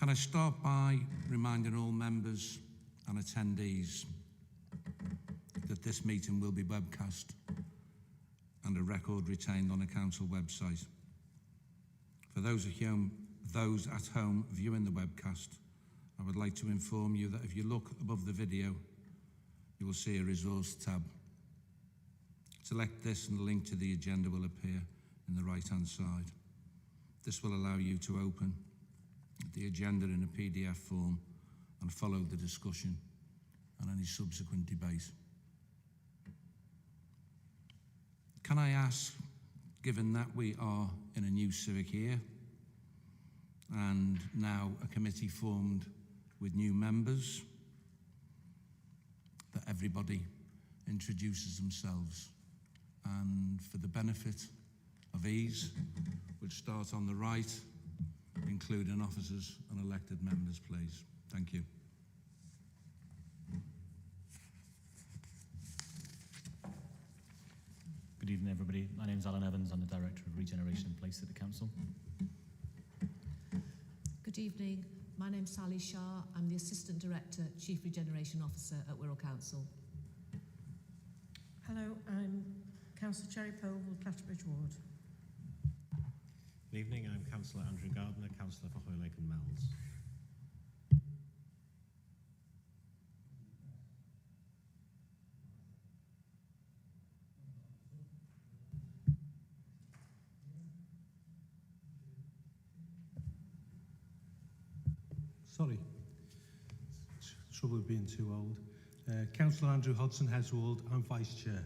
Can I start by reminding all members and attendees that this meeting will be webcast and a record retained on the council website. For those at home viewing the webcast, I would like to inform you that if you look above the video, you will see a resource tab. Select this and the link to the agenda will appear in the right-hand side. This will allow you to open the agenda in a PDF form and follow the discussion and any subsequent debate. Can I ask, given that we are in a new civic year and now a committee formed with new members, that everybody introduces themselves, and for the benefit of ease, we'll start on the right, including officers and elected members, please. Thank you. Good evening, everybody. My name is Alan Evans. I'm the Director of Regeneration and Place at the Council. Good evening. My name's Sally Shah. I'm the Assistant Director, Chief Regeneration Officer at Wirral Council. Hello, I'm Councillor Cherry Povell, Clatterbridge Ward. Good evening, I'm Councillor Andrew Gardner, Councillor for Hoylake and Mells. Sorry, trouble with being too old. Councillor Andrew Hodson, Heswold, I'm Vice Chair.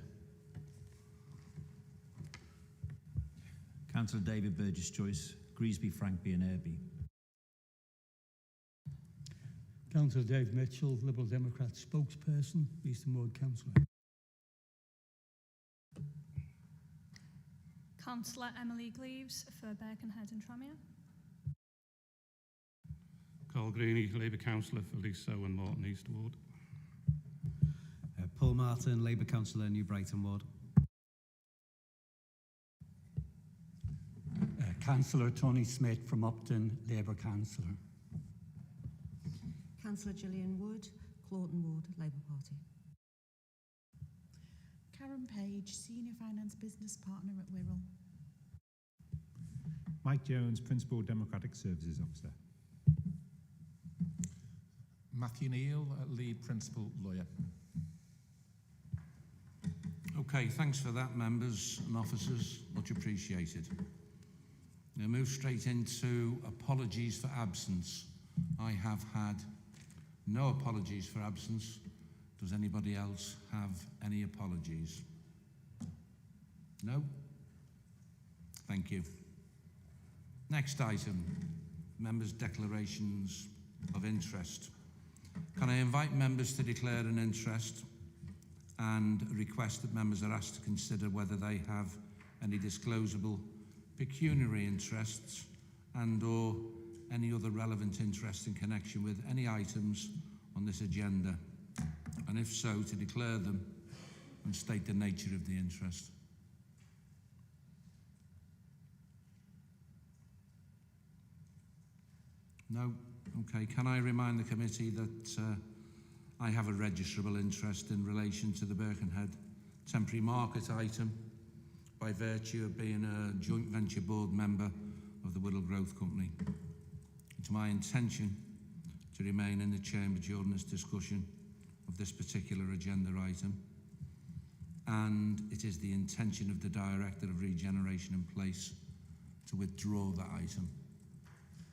Councillor David Burgess-Joyce, Greasby, Frankby and Airby. Councillor Dave Mitchell, Liberal Democrat spokesperson, Eastern Ward Councillor. Councillor Emily Gleaves for Birkenhead and Tranmere. Carl Greeny, Labour Councillor for Leasow and Morton East Ward. Paul Martin, Labour Councillor, New Brighton Ward. Councillor Tony Smith from Upton, Labour Councillor. Councillor Gillian Wood, Clawton Ward, Labour Party. Karen Page, Senior Finance Business Partner at Wirral. Mike Jones, Principal Democratic Services Officer. Matthew Neal, Lead Principal Lawyer. Okay, thanks for that, members and officers. Much appreciated. Now move straight into apologies for absence. I have had no apologies for absence. Does anybody else have any apologies? No? Thank you. Next item, members' declarations of interest. Can I invite members to declare an interest and request that members are asked to consider whether they have any disclosable pecuniary interests and or any other relevant interest in connection with any items on this agenda, and if so, to declare them and state the nature of the interest. No? Okay. Can I remind the committee that I have a registrable interest in relation to the Birkenhead temporary market item by virtue of being a joint venture board member of the Wirral Growth Company. It's my intention to remain in the chamber during this discussion of this particular agenda item, and it is the intention of the Director of Regeneration in Place to withdraw that item,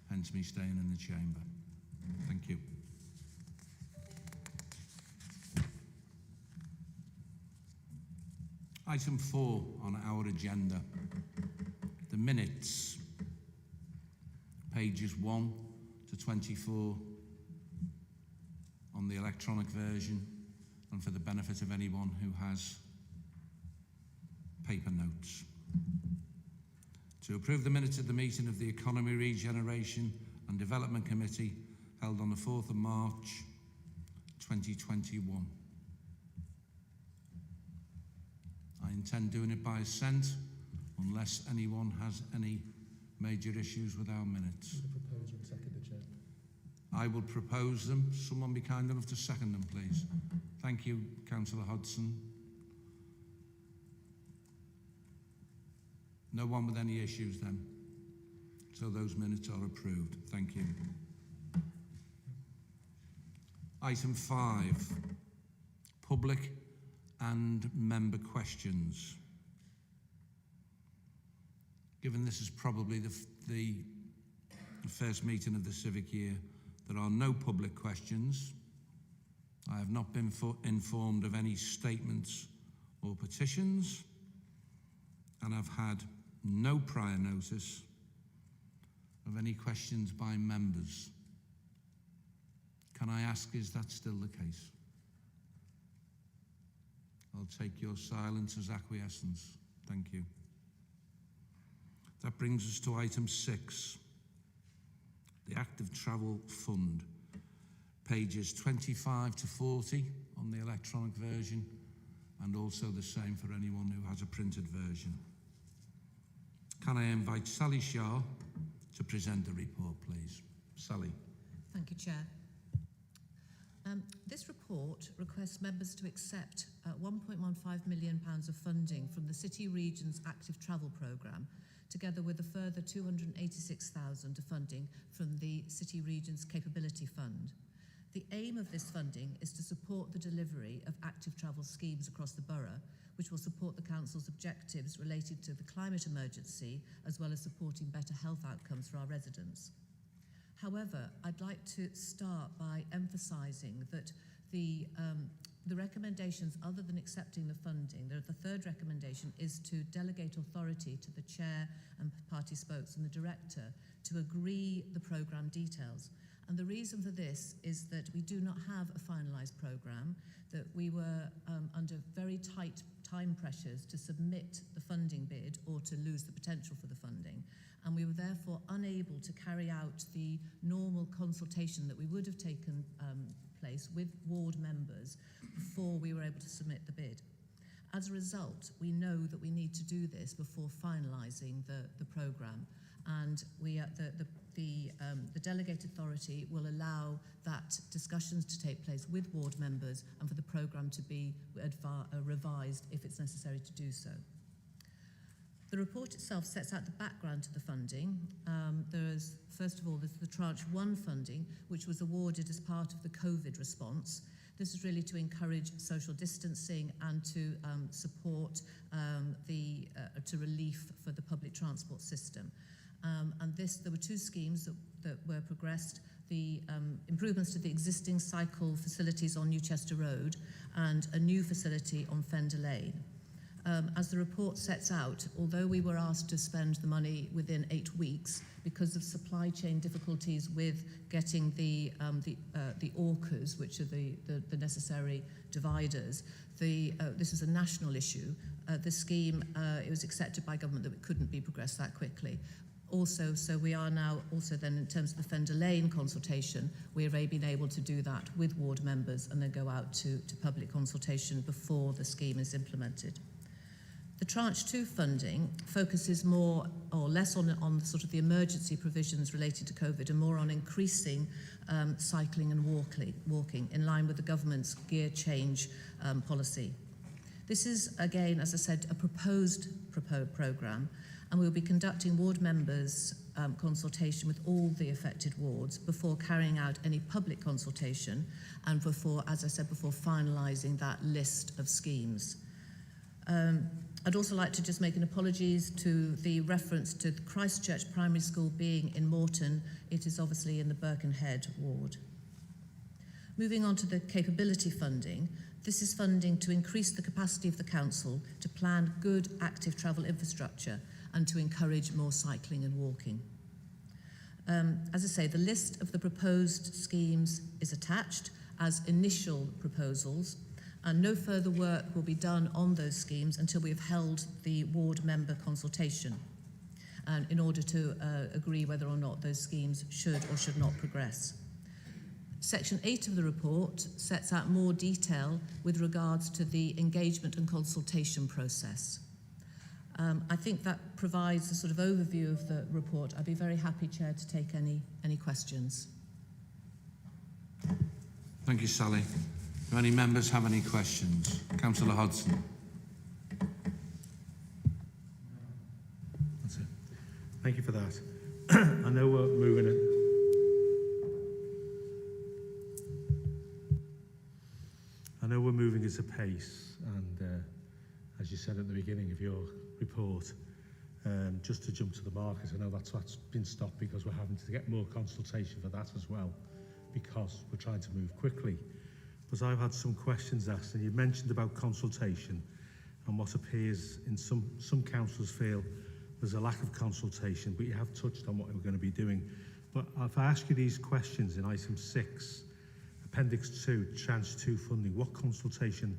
hence me staying in the chamber. Thank you. Item 4 on our agenda, the minutes, pages 1 to 24 on the electronic version, and for the benefit of anyone who has paper notes. To approve the minutes of the meeting of the Economy, Regeneration and Development Committee held on the 4th of March 2021. I intend doing it by assent unless anyone has any major issues with our minutes. The proposer and second, Chair. I will propose them. Someone be kind enough to second them, please. Thank you, Councillor Hodson. No one with any issues then? So those minutes are approved. Thank you. Item 5, public and member questions. Given this is probably the first meeting of the civic year, there are no public questions. I have not been informed of any statements or petitions, and I've had no prior notice of any questions by members. Can I ask, is that still the case? I'll take your silence as acquiescence. Thank you. That brings us to item 6, the Active Travel Fund, pages 25 to 40 on the electronic version, and also the same for anyone who has a printed version. Can I invite Sally Shaw to present the report, please? Sally. Thank you, Chair. This report requests members to accept £1.15 million of funding from the City Region's Active Travel Programme, together with a further £286,000 of funding from the City Region's Capability Fund. The aim of this funding is to support the delivery of active travel schemes across the borough, which will support the Council's objectives related to the climate emergency, as well as supporting better health outcomes for our residents. However, I'd like to start by emphasising that the recommendations, other than accepting the funding, the third recommendation is to delegate authority to the chair and party spokes and the director to agree the programme details. And the reason for this is that we do not have a finalised programme, that we were under very tight time pressures to submit the funding bid or to lose the potential for the funding. And we were therefore unable to carry out the normal consultation that we would have taken place with ward members before we were able to submit the bid. As a result, we know that we need to do this before finalising the programme, and the delegated authority will allow that discussions to take place with ward members and for the programme to be revised if it's necessary to do so. The report itself sets out the background to the funding. There's, first of all, there's the Tranche 1 funding, which was awarded as part of the COVID response. This is really to encourage social distancing and to support to relief for the public transport system. There were 2 schemes that were progressed: the improvements to the existing cycle facilities on Newchester Road and a new facility on Fender Lane. As the report sets out, although we were asked to spend the money within 8 weeks because of supply chain difficulties with getting the orcas, which are the necessary dividers, this is a national issue. The scheme, it was accepted by government that it couldn't be progressed that quickly. Also, so we are now also then, in terms of the Fender Lane consultation, we have been able to do that with ward members and then go out to public consultation before the scheme is implemented. The Tranche 2 funding focuses more or less on sort of the emergency provisions related to COVID and more on increasing cycling and walking in line with the government's gear change policy. This is, again, as I said, a proposed programme, and we'll be conducting ward members' consultation with all the affected wards before carrying out any public consultation and before, as I said before, finalising that list of schemes. I'd also like to just make an apologies to the reference to the Christchurch Primary School being in Morton. It is obviously in the Birkenhead ward. Moving on to the capability funding, this is funding to increase the capacity of the council to plan good active travel infrastructure and to encourage more cycling and walking. As I say, the list of the proposed schemes is attached as initial proposals, and no further work will be done on those schemes until we have held the ward member consultation in order to agree whether or not those schemes should or should not progress. Section 8 of the report sets out more detail with regards to the engagement and consultation process. I think that provides a sort of overview of the report. I'd be very happy, Chair, to take any questions. Thank you, Sally. Do any members have any questions? Councillor Hodson. That's it. Thank you for that. I know we're moving it. I know we're moving at a pace, and as you said at the beginning of your report, just to jump to the market, I know that's been stopped because we're having to get more consultation for that as well, because we're trying to move quickly. But I've had some questions asked, and you mentioned about consultation and what appears in some councillors feel there's a lack of consultation, but you have touched on what we're going to be doing. But if I ask you these questions in item 6, Appendix 2, Tranche 2 funding, what consultation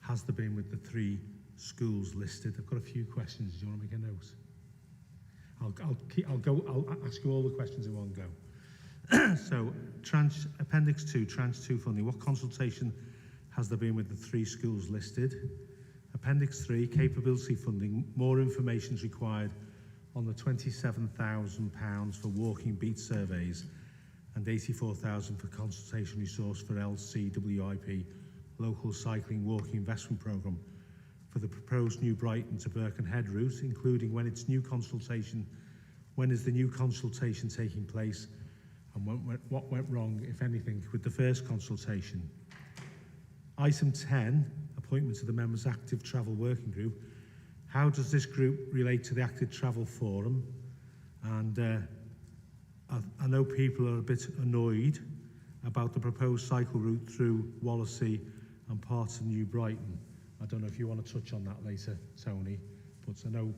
has there been with the 3 schools listed? I've got a few questions. Do you want to make a note? I'll ask you all the questions in one go. So, Appendix 2, Tranche 2 funding, what consultation has there been with the 3 schools listed? Appendix 3, capability funding, more information is required on the £27,000 for walking beat surveys and £84,000 for consultation resource for LCWIP, Local Cycling Walking Investment Programme, for the proposed New Brighton to Birkenhead route, including when is the new consultation taking place, and what went wrong, if anything, with the first consultation. Item 10, appointment to the Members' Active Travel Working Group. How does this group relate to the Active Travel Forum? And I know people are a bit annoyed about the proposed cycle route through Wallasey and parts of New Brighton. I don't know if you want to touch on that later, Tony, but I know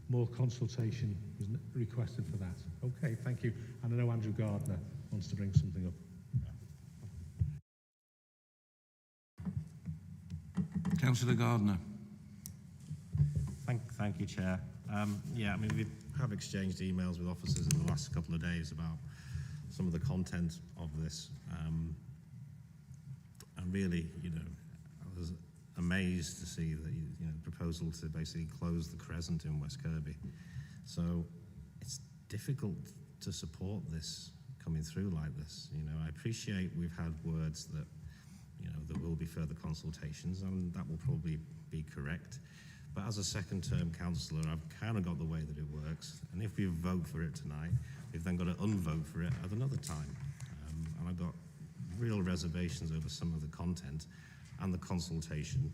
more consultation was requested for that. Okay, thank you. And I know Andrew Gardner wants to bring something up. Councillor Gardner. Thank you, Chair. Yeah, I mean, we have exchanged emails with officers in the last couple of days about some of the content of this. And really, you know, I was amazed to see the proposal to basically close the Crescent in West Kirby. So it's difficult to support this coming through like this. You know, I appreciate we've had words that, you know, there will be further consultations, and that will probably be correct. But as a second-term councillor, I've kind of got the way that it works. And if we vote for it tonight, we've then got to unvote for it at another time. And I've got real reservations over some of the content and the consultation,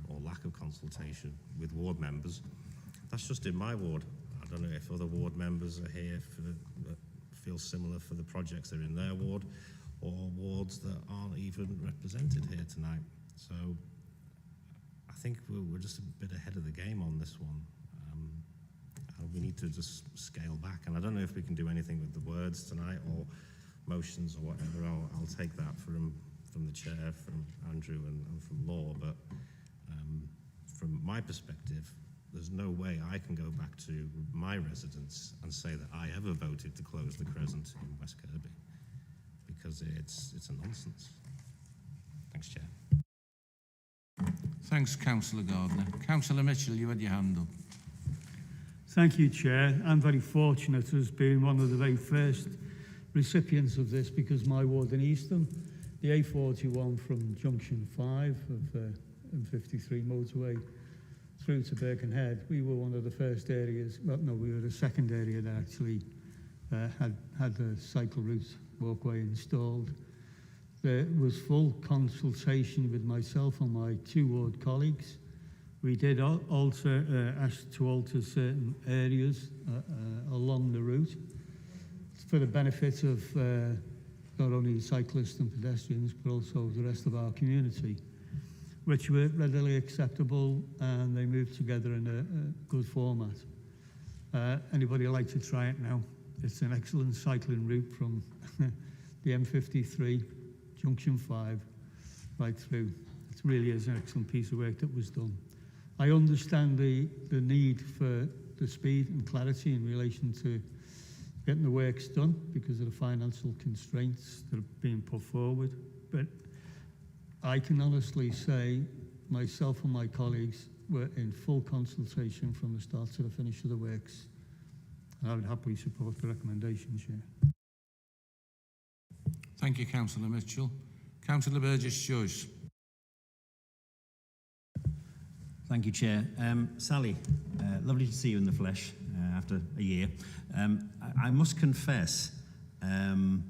or lack of consultation, with ward members. That's just in my ward. I don't know if other ward members are here that feel similar for the projects that are in their ward, or wards that aren't even represented here tonight. So I think we're just a bit ahead of the game on this one. We need to just scale back, and I don't know if we can do anything with the words tonight or motions or whatever. I'll take that from the chair, from Andrew and from Law, but from my perspective, there's no way I can go back to my residents and say that I ever voted to close the Crescent in West Kirby, because it's a nonsense. Thanks, Chair. Thanks, Councillor Gardner. Councillor Mitchell, you had your hand up. Thank you, Chair. I'm very fortunate as being one of the very first recipients of this, because my ward in Eastham, the A41 from Junction 5 of M53 motorway through to Birkenhead, we were one of the first areas, well, no, we were the second area that actually had the cycle route walkway installed. There was full consultation with myself and my 2 ward colleagues. We did ask to alter certain areas along the route for the benefit of not only cyclists and pedestrians, but also the rest of our community, which were readily acceptable, and they moved together in a good format. Anybody like to try it now? It's an excellent cycling route from the M53, Junction 5, right through. It really is an excellent piece of work that was done. I understand the need for the speed and clarity in relation to getting the works done because of the financial constraints that are being put forward. But I can honestly say myself and my colleagues were in full consultation from the start to the finish of the works. And I would happily support the recommendation, Chair. Thank you, Councillor Mitchell. Councillor Burgess-Joyce. Thank you, Chair. Sally, lovely to see you in the flesh after a year. I must confess, I'm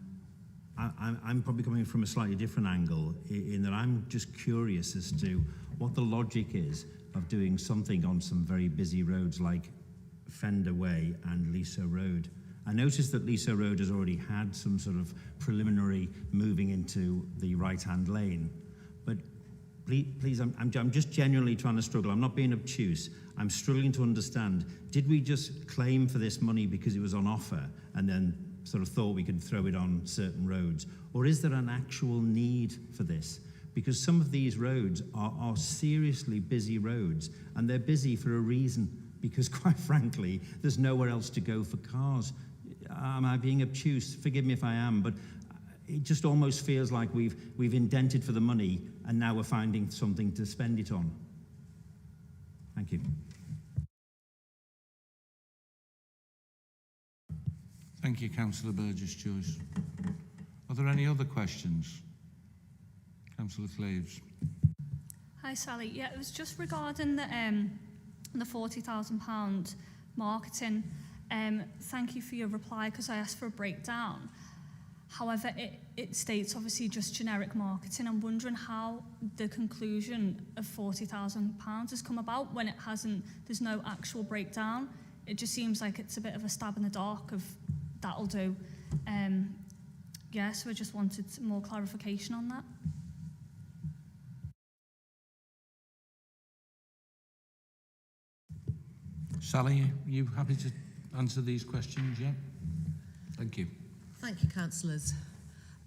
probably coming from a slightly different angle in that I'm just curious as to what the logic is of doing something on some very busy roads like Fender Way and Leaso Road. I noticed that Leaso Road has already had some sort of preliminary moving into the right-hand lane, but please, I'm just genuinely trying to struggle. I'm not being obtuse. I'm struggling to understand. Did we just claim for this money because it was on offer and then sort of thought we could throw it on certain roads? Or is there an actual need for this? Because some of these roads are seriously busy roads, and they're busy for a reason, because quite frankly, there's nowhere else to go for cars. Am I being obtuse? Forgive me if I am, but it just almost feels like we've indented for the money and now we're finding something to spend it on. Thank you. Thank you, Councillor Burgess-Joyce. Are there any other questions? Councillor Cleves. Hi, Sally. Yeah, it was just regarding the £40,000 marketing. Thank you for your reply, because I asked for a breakdown. However, it states obviously just generic marketing. I'm wondering how the conclusion of £40,000 has come about when it hasn't, there's no actual breakdown. It just seems like it's a bit of a stab in the dark of that'll do. Yeah, so I just wanted more clarification on that. Sally, are you happy to answer these questions? Yeah? Thank you. Thank you, councillors.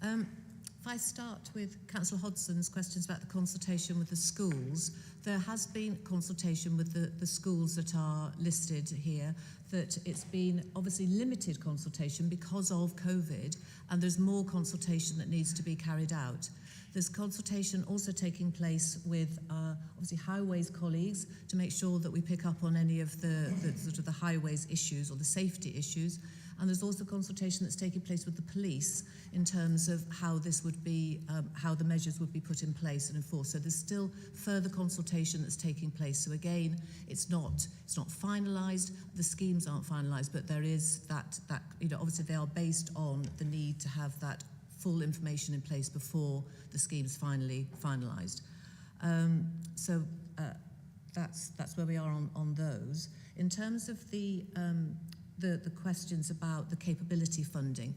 If I start with Councillor Hodson's questions about the consultation with the schools, there has been consultation with the schools that are listed here, that it's been obviously limited consultation because of COVID, and there's more consultation that needs to be carried out. There's consultation also taking place with obviously highways colleagues to make sure that we pick up on any of the sort of the highways issues or the safety issues. And there's also consultation that's taking place with the police in terms of how this would be, how the measures would be put in place and enforced. So there's still further consultation that's taking place. So again, it's not finalised. The schemes aren't finalised, but there is that obviously they are based on the need to have that full information in place before the scheme's finally finalised. That's where we are on those. In terms of the questions about the capability funding,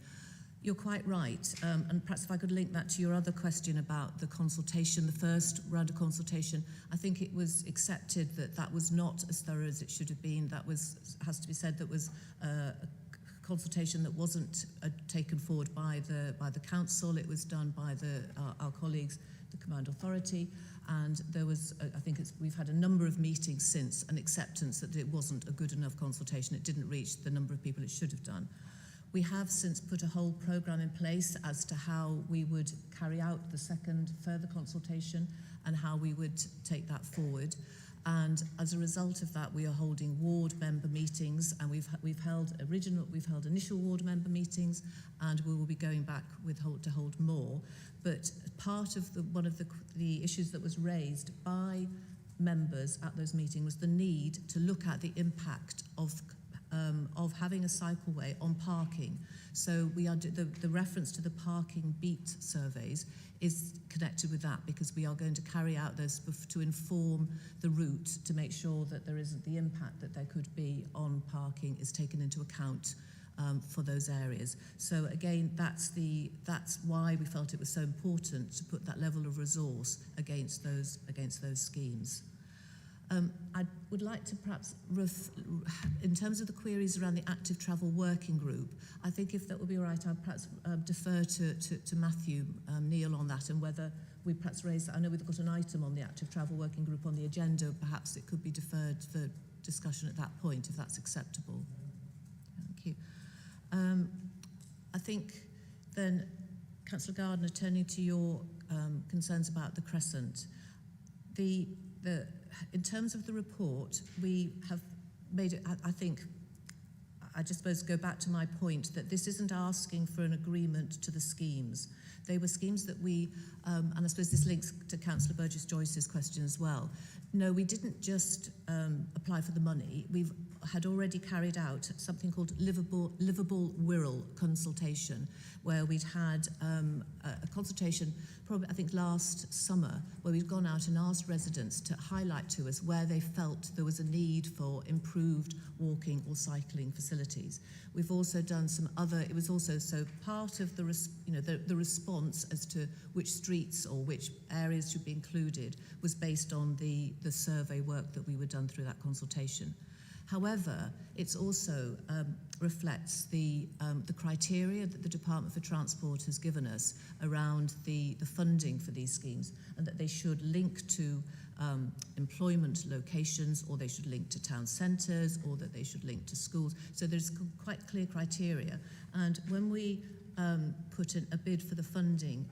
you're quite right, and perhaps if I could link that to your other question about the consultation, the first round of consultation, I think it was accepted that was not as thorough as it should have been. That has to be said, that was a consultation that wasn't taken forward by the council. It was done by our colleagues, the Command Authority, and there was, we've had a number of meetings since, an acceptance that it wasn't a good enough consultation. It didn't reach the number of people it should have done. We have since put a whole programme in place as to how we would carry out the second further consultation and how we would take that forward. And as a result of that, we are holding ward member meetings, and we've held initial ward member meetings, and we will be going back to hold more. But part of one of the issues that was raised by members at those meetings was the need to look at the impact of having a cycleway on parking. So we are the reference to the parking beat surveys is connected with that, because we are going to carry out those to inform the route to make sure that there isn't the impact that there could be on parking is taken into account for those areas. So again, that's why we felt it was so important to put that level of resource against those schemes. I would like to perhaps, in terms of the queries around the active travel working group, I think if that would be all right, I'd perhaps defer to Matthew Neil on that, and whether we perhaps raise that. I know we've got an item on the active travel working group on the agenda. Perhaps it could be deferred for discussion at that point, if that's acceptable. Thank you. I think then, Councillor Gardner, turning to your concerns about the Crescent, in terms of the report, we have made it, I think, I just suppose go back to my point that this isn't asking for an agreement to the schemes. They were schemes that we, and I suppose this links to Councillor Burgess-Joyce's question as well. No, we didn't just apply for the money. We've had already carried out something called livable Wirral consultation, where we'd had a consultation probably I think last summer, where we'd gone out and asked residents to highlight to us where they felt there was a need for improved walking or cycling facilities. We've also done some other, it was also so part of the response as to which streets or which areas should be included was based on the survey work that we were done through that consultation. However, it also reflects the criteria that the Department for Transport has given us around the funding for these schemes, and that they should link to employment locations, or they should link to town centres, or that they should link to schools. So there's quite clear criteria. And when we put in a bid for the funding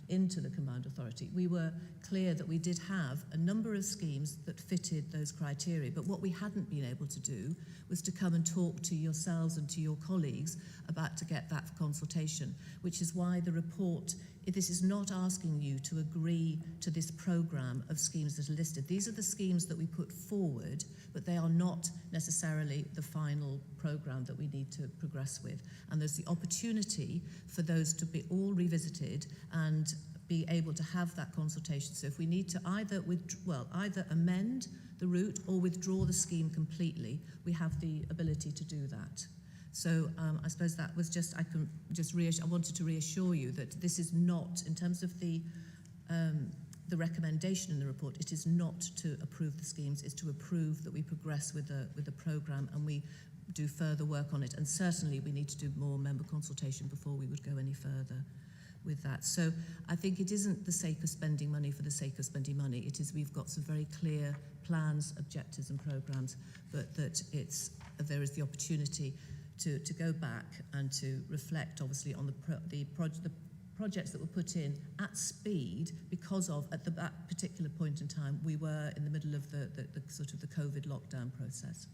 into the Combined Authority, we were clear that we did have a number of schemes that fitted those criteria, but what we hadn't been able to do was to come and talk to yourselves and to your colleagues about to get that consultation, which is why the report, this is not asking you to agree to this programme of schemes that are listed. These are the schemes that we put forward, but they are not necessarily the final programme that we need to progress with. And there's the opportunity for those to be all revisited and be able to have that consultation. So if we need to either amend the route or withdraw the scheme completely, we have the ability to do that. So I suppose that was just, I wanted to reassure you that this is not, in terms of the recommendation in the report, it is not to approve the schemes, it's to approve that we progress with the programme and we do further work on it. And certainly we need to do more member consultation before we would go any further with that. So I think it isn't the sake of spending money for the sake of spending money. It is, we've got some very clear plans, objectives and programmes, but that there is the opportunity to go back and to reflect obviously on the projects that were put in at speed, because of at that particular point in time we were in the middle of the sort of the COVID lockdown process.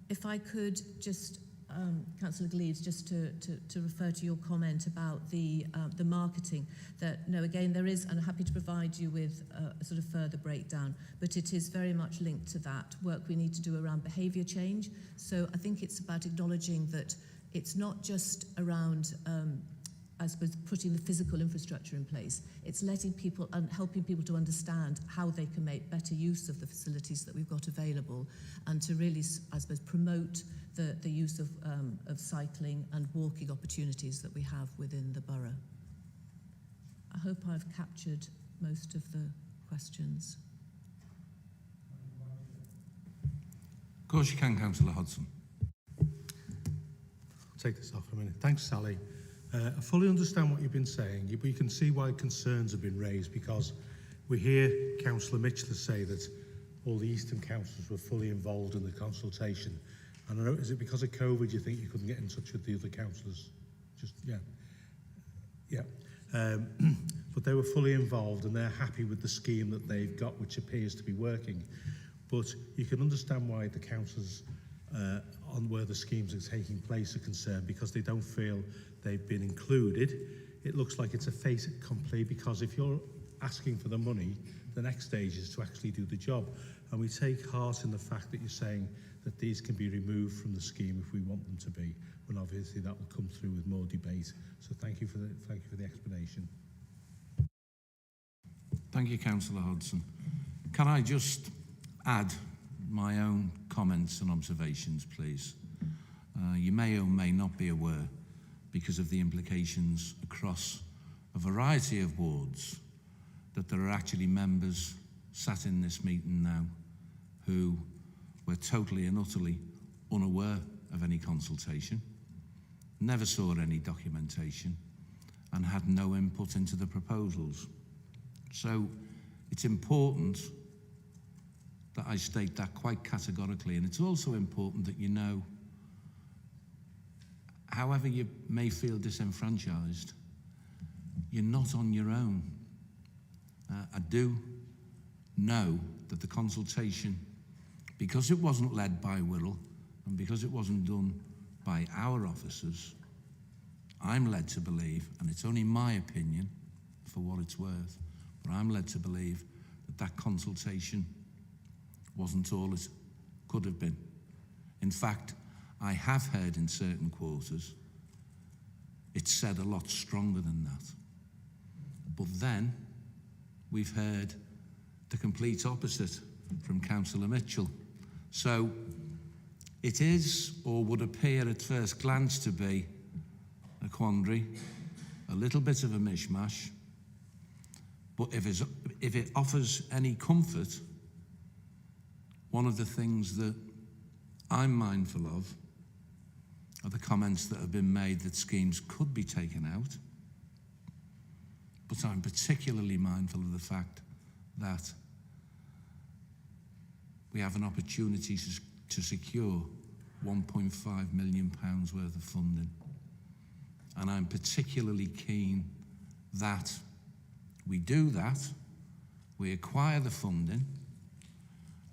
If I could just, Councillor Gleaves, just to refer to your comment about the marketing, that no, again there is, and I'm happy to provide you with a sort of further breakdown, but it is very much linked to that work we need to do around behaviour change. So I think it's about acknowledging that it's not just around, I suppose, putting the physical infrastructure in place. It's letting people and helping people to understand how they can make better use of the facilities that we've got available, and to really, I suppose, promote the use of cycling and walking opportunities that we have within the borough. I hope I've captured most of the questions. Of course you can, Councillor Hodson. Take this off for a minute. Thanks, Sally. I fully understand what you've been saying, but you can see why concerns have been raised, because we hear Councillor Mitchell say that all the Eastern councillors were fully involved in the consultation. And I know, is it because of COVID you think you couldn't get in touch with the other councillors? But they were fully involved and they're happy with the scheme that they've got, which appears to be working. But you can understand why the councillors on where the schemes are taking place are concerned, because they don't feel they've been included. It looks like it's a fait accompli, because if you're asking for the money, the next stage is to actually do the job. And we take heart in the fact that you're saying that these can be removed from the scheme if we want them to be, when obviously that will come through with more debate. So thank you for the explanation. Thank you, Councillor Hodson. Can I just add my own comments and observations, please? You may or may not be aware, because of the implications across a variety of wards, that there are actually members sat in this meeting now who were totally and utterly unaware of any consultation, never saw any documentation, and had no input into the proposals. So it's important that I state that quite categorically, and it's also important that you know, however you may feel disenfranchised, you're not on your own. I do know that the consultation, because it wasn't led by Wirral, And because it wasn't done by our officers, I'm led to believe, and it's only my opinion for what it's worth, but I'm led to believe that that consultation wasn't all it could have been. In fact, I have heard in certain quarters it's said a lot stronger than that. But then we've heard the complete opposite from Councillor Mitchell. So it is, or would appear at first glance to be, a quandary, a little bit of a mishmash, but if it offers any comfort, one of the things that I'm mindful of are the comments that have been made that schemes could be taken out, but I'm particularly mindful of the fact that we have an opportunity to secure £1.5 million worth of funding. And I'm particularly keen that we do that, we acquire the funding,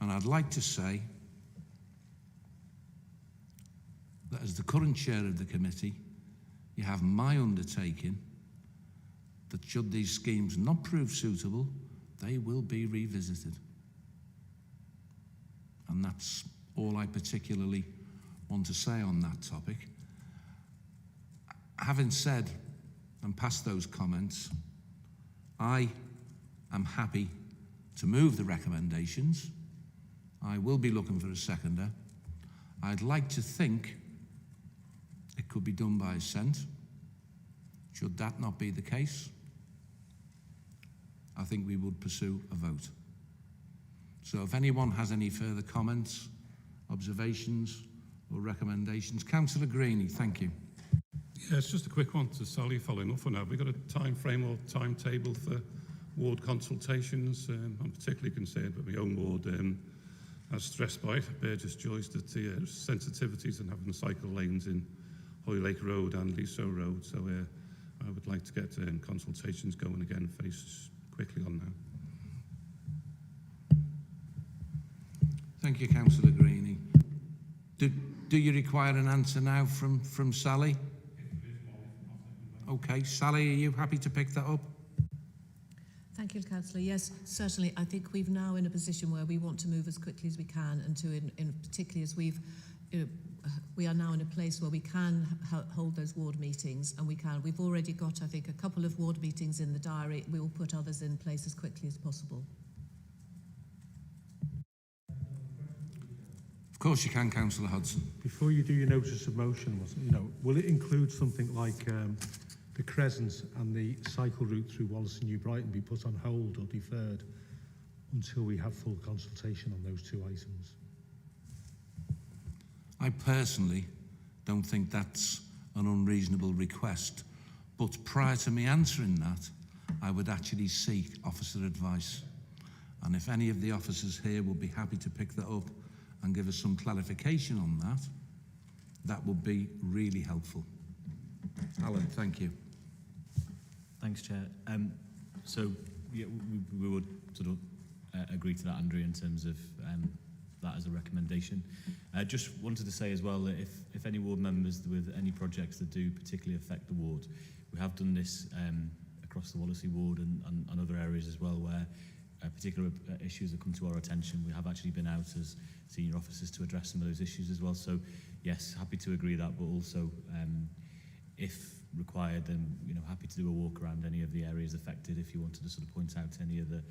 and I'd like to say that as the current chair of the committee, you have my undertaking that should these schemes not prove suitable, they will be revisited. And that's all I particularly want to say on that topic. Having said and passed those comments, I am happy to move the recommendations. I will be looking for a seconder. I'd like to think it could be done by assent. Should that not be the case, I think we would pursue a vote. So if anyone has any further comments, observations or recommendations. Councillor Greeny, thank you. Yeah, it's just a quick one to Sally following up on that. Have we got a time frame or timetable for ward consultations? I'm particularly concerned with my own ward, as stressed by it, Burgess Joyce, that the sensitivities and having cycle lanes in Hoylake Road and Leasow Road. So I would like to get consultations going again very quickly on that. Thank you, Councillor Greeny. Do you require an answer now from Sally? Okay, Sally, are you happy to pick that up? Thank you, Councillor. Yes, certainly. I think we've now in a position where we want to move as quickly as we can, and to, in particularly as we are now in a place where we can hold those ward meetings, and we've already got, I think, a couple of ward meetings in the diary. We will put others in place as quickly as possible. Of course you can, Councillor Hodson. Before you do your notice of motion, will it include something like the Crescent and the cycle route through Wallace and New Brighton be put on hold or deferred until we have full consultation on those two items? I personally don't think that's an unreasonable request, but prior to me answering that, I would actually seek officer advice. And if any of the officers here would be happy to pick that up and give us some clarification on that, that would be really helpful. Alan, thank you. Thanks, Chair. So yeah, we would sort of agree to that, Andrew, in terms of that as a recommendation. Just wanted to say as well that if any ward members with any projects that do particularly affect the ward, we have done this across the Wallasey ward and other areas as well, where particular issues have come to our attention. We have actually been out as senior officers to address some of those issues as well. So yes, happy to agree that, but also if required, then happy to do a walk around any of the areas affected if you wanted to sort of point out any of the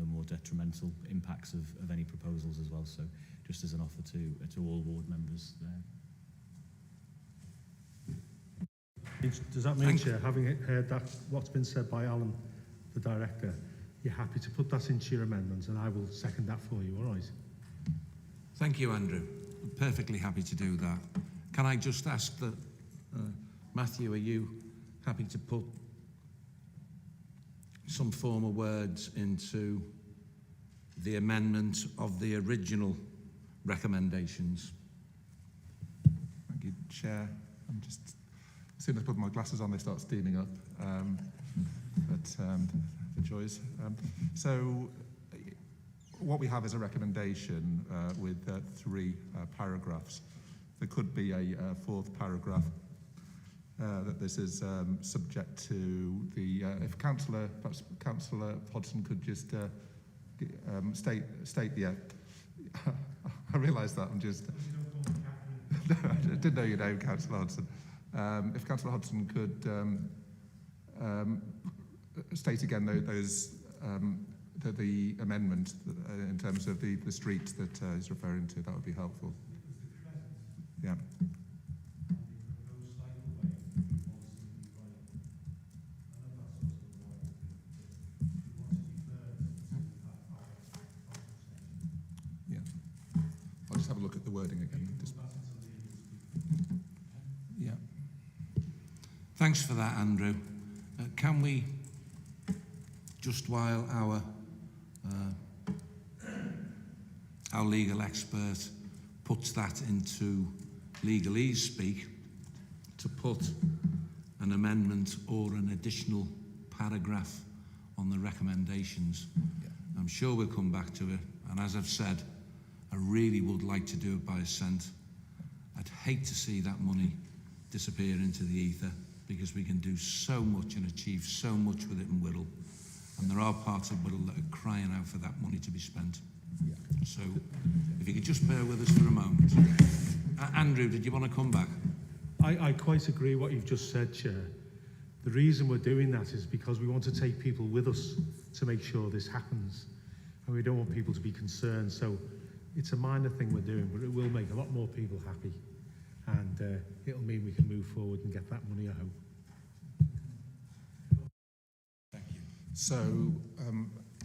more detrimental impacts of any proposals as well. So just as an offer to all ward members there. Does that mean, Chair, having heard that, what's been said by Alan, the Director, you're happy to put that into your amendments, and I will second that for you, all right? Thank you, Andrew. I'm perfectly happy to do that. Can I just ask that, Matthew, are you happy to put some form of words into the amendment of the original recommendations? Thank you, Chair. I'm just, as soon as I put my glasses on, they start steaming up. The joys. So what we have is a recommendation with 3 paragraphs. there could be a fourth paragraph that this is subject to the, if perhaps Councillor Hodgson could just state the, I realise that I'm just, I didn't know your name, Councillor Hodgson. If Councillor Hodgson could state again those, the amendment in terms of the street that he's referring to, that would be helpful. Yeah. Yeah. I'll just have a look at the wording again. Yeah. Thanks for that, Andrew. Can we, just while our legal expert puts that into legalese speak, to put an amendment or an additional paragraph on the recommendations? Yeah. I'm sure we'll come back to it, and as I've said, I really would like to do it by assent. I'd hate to see that money disappear into the ether, because we can do so much and achieve so much with it in Wirral, and there are parts of Wirral that are crying out for that money to be spent. Yeah. So if you could just bear with us for a moment. Andrew, did you want to come back? I quite agree what you've just said, Chair. The reason we're doing that is because we want to take people with us to make sure this happens, and we don't want people to be concerned. So it's a minor thing we're doing, but it will make a lot more people happy, and it'll mean we can move forward and get that money, I hope. Thank you. So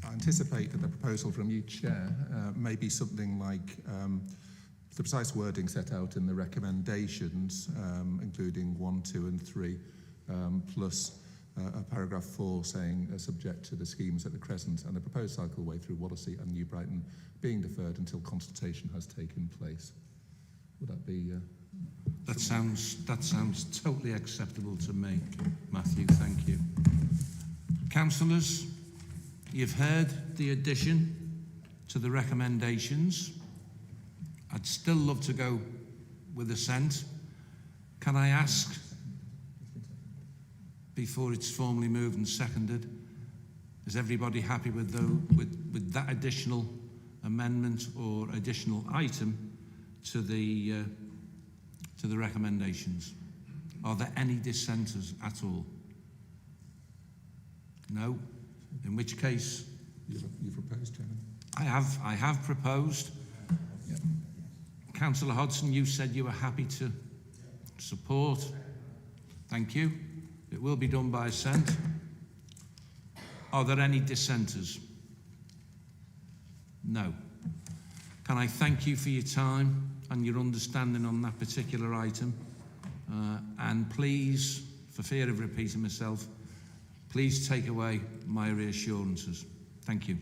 I anticipate that the proposal from you, Chair, may be something like the precise wording set out in the recommendations, including 1, 2 and 3, plus a paragraph 4 saying subject to the schemes at the Crescent and the proposed cycleway through Wallasey and New Brighton being deferred until consultation has taken place. Would that be... That sounds totally acceptable to me, Matthew. Thank you. Councillors, you've heard the addition to the recommendations. I'd still love to go with assent. Can I ask, before it's formally moved and seconded, is everybody happy with that additional amendment or additional item to the recommendations? Are there any dissenters at all? No? In which case... You've proposed, Chairman. I have proposed. Yeah. Councillor Hodgson, you said you were happy to support. Thank you. It will be done by assent. Are there any dissenters? No. Can I thank you for your time and your understanding on that particular item? And please, for fear of repeating myself, please take away my reassurances. Thank you.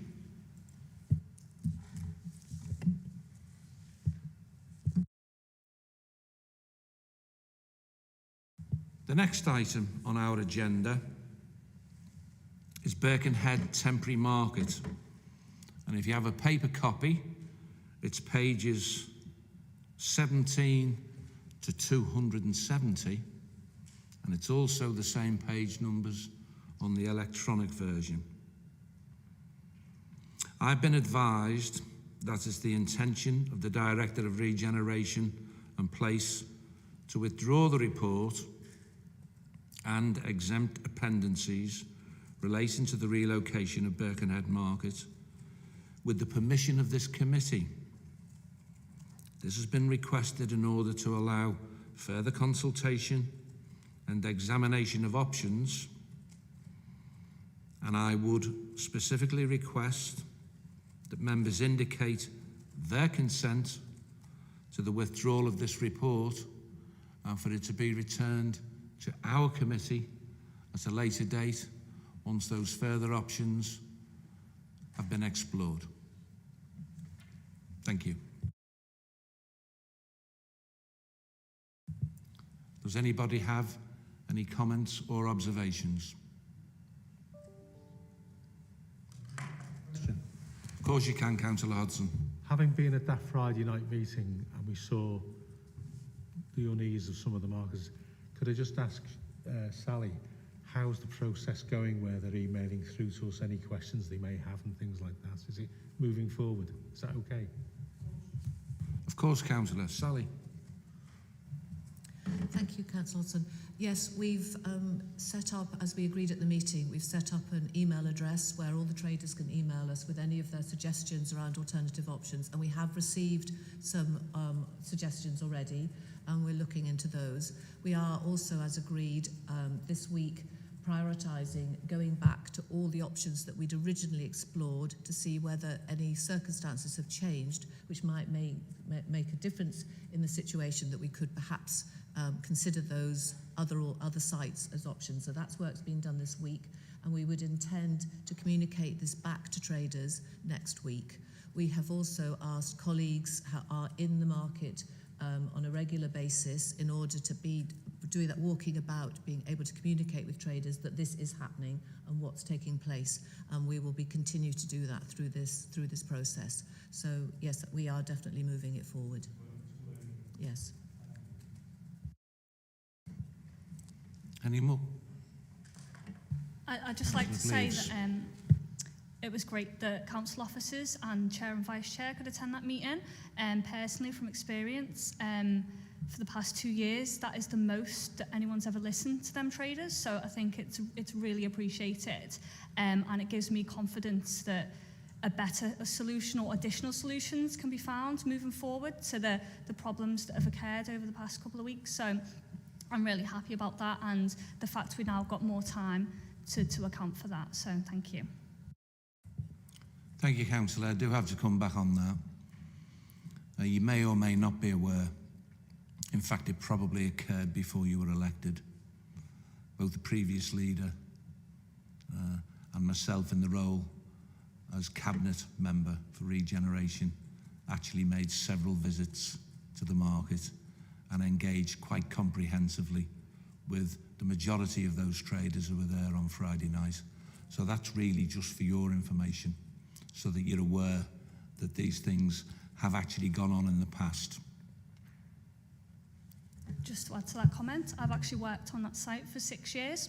The next item on our agenda is Birkenhead Temporary Market. And if you have a paper copy, it's pages 17 to 270, and it's also the same page numbers on the electronic version. I've been advised that it's the intention of the Director of Regeneration and Place to withdraw the report and exempt appendices relating to the relocation of Birkenhead Market with the permission of this committee. This has been requested in order to allow further consultation and examination of options, and I would specifically request that members indicate their consent to the withdrawal of this report and for it to be returned to our committee at a later date once those further options have been explored. Thank you. Does anybody have any comments or observations? Of course you can, Councillor Hodgson. Having been at that Friday night meeting and we saw the unease of some of the marketers. Could I just ask Sally, how's the process going where they're emailing through to us any questions they may have and things like that? Is it moving forward? Is that okay? Of course, Councillor. Sally. Thank you, Councillor Hodson. Yes, we've set up, as we agreed at the meeting, we've set up an email address where all the traders can email us with any of their suggestions around alternative options, and we have received some suggestions already, and we're looking into those. We are also, as agreed, this week prioritising going back to all the options that we'd originally explored to see whether any circumstances have changed which might make a difference in the situation, that we could perhaps consider those other sites as options. So that's work's being done this week, and we would intend to communicate this back to traders next week. We have also asked colleagues who are in the market on a regular basis, in order to be doing that walking about, being able to communicate with traders that this is happening and what's taking place, and we will be continue to do that through this process. So yes, we are definitely moving it forward. Yes. Any more? I'd just like to say that it was great that council officers and chair and vice chair could attend that meeting. Personally, from experience, for the past 2 years, that is the most that anyone's ever listened to them traders. So I think it's really appreciated, and it gives me confidence that a solution or additional solutions can be found moving forward to the problems that have occurred over the past couple of weeks. So I'm really happy about that, and the fact we've now got more time to account for that. So thank you. Thank you, Councillor. I do have to come back on that. You may or may not be aware, in fact it probably occurred before you were elected. Both the previous leader and myself in the role as cabinet member for Regeneration actually made several visits to the market and engaged quite comprehensively with the majority of those traders who were there on Friday night. So that's really just for your information, so that you're aware that these things have actually gone on in the past. Just to add to that comment, I've actually worked on that site for 6 years.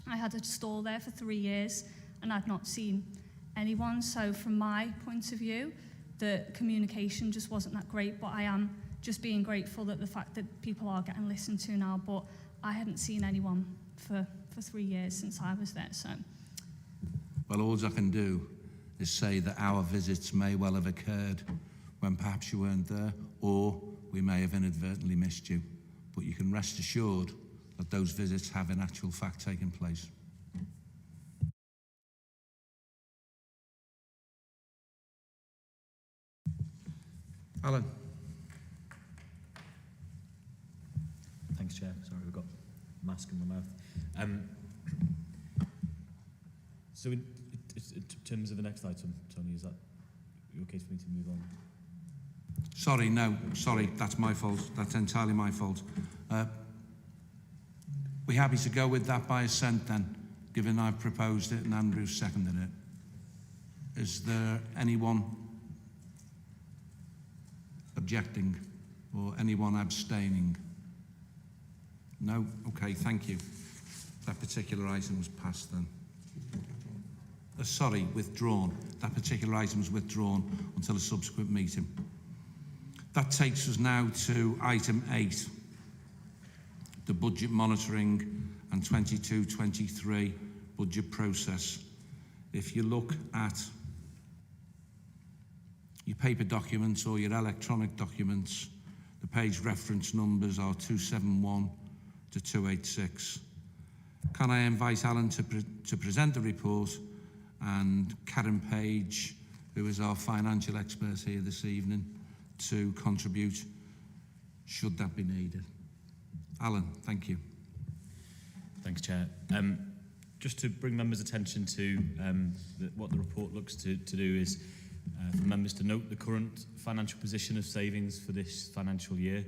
I had a stall there for 3 years, and I've not seen anyone. So from my point of view, the communication just wasn't that great, but I am just being grateful that the fact that people are getting listened to now, but I hadn't seen anyone for 3 years since I was there. So, Well, all I can do is say that our visits may well have occurred when perhaps you weren't there, or we may have inadvertently missed you. But you can rest assured that those visits have in actual fact taken place. Alan. Thanks, Chair. Sorry, we've got a mask in my mouth. So in terms of the next item, Tony, is that okay for me to move on? Sorry, that's my fault. That's entirely my fault. We're happy to go with that by assent then, given I've proposed it and Andrew's seconded it. Is there anyone objecting or anyone abstaining? No? Okay, thank you. That particular item was passed then. Sorry, withdrawn. That particular item was withdrawn until a subsequent meeting. That takes us now to item 8, the budget monitoring and 22-23 budget process. If you look at your paper documents or your electronic documents, the page reference numbers are 271 to 286. Can I invite Alan to present the report, and Karen Page, who is our financial expert here this evening, to contribute should that be needed. Alan, thank you. Thanks, Chair. Just to bring members' attention to what the report looks to do is for members to note the current financial position of savings for this financial year.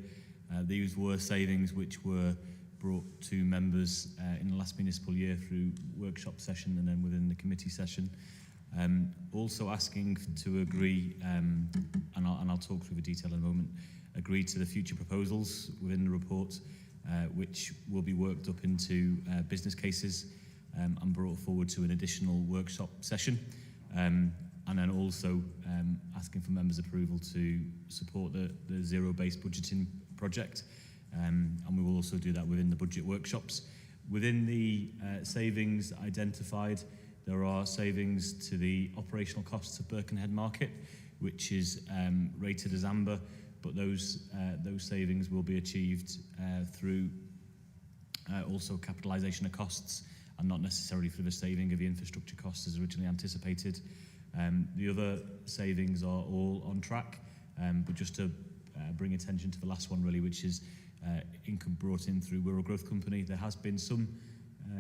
These were savings which were brought to members in the last municipal year through workshop session and then within the committee session. Also asking to agree, and I'll talk through the detail in a moment, agreed to the future proposals within the report, which will be worked up into business cases and brought forward to an additional workshop session. And then also asking for members' approval to support the zero-based budgeting project. And we will also do that within the budget workshops. Within the savings identified, there are savings to the operational costs of Birkenhead Market, which is rated as amber, but those savings will be achieved through also capitalisation of costs, and not necessarily through the saving of the infrastructure costs as originally anticipated. The other savings are all on track, but just to bring attention to the last one really, which is income brought in through Wirral Growth Company. There has been some